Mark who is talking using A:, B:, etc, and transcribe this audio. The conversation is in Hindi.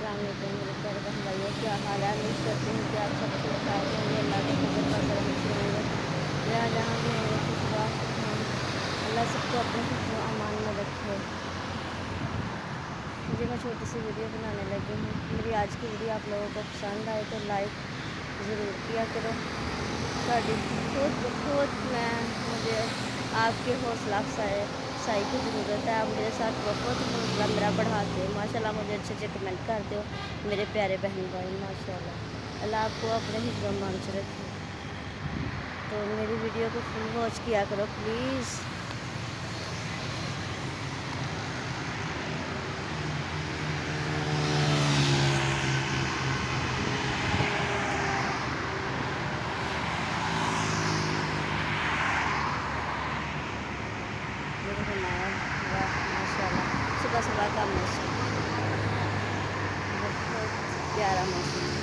A: अस्सलाम वालेकुम मेरे प्यारे बहन भाइयों, क्या हाल है। उम्मीद करती हूँ कि आप सब ठीक ठाक होंगे। अल्लाह के फजल का करम से होंगे, जहाँ जहाँ भी होंगे खुशबाश रहें। अल्लाह सबको अपने हिफ्ज़ व अमान में रखे। मुझे मैं छोटी सी वीडियो बनाने लगी हूँ। मेरी आज की वीडियो आप लोगों को पसंद आए तो लाइक ज़रूर किया करो। खुद ब खुद मुझे आपके हौसला अफजाई की ज़रूरत है। आप मेरे साथ बहुत हौसला मेरा बढ़ाते हो माशाल्लाह। मुझे अच्छे अच्छे कमेंट करते हो मेरे प्यारे बहन भाई माशाल्लाह। अल्लाह आपको अपने हिफ्ज़ मान से रखे। तो मेरी वीडियो को फुल वॉच किया करो प्लीज़। माशाल्लाह सुबह सुबह का मौसम बहुत प्यारा मौसम।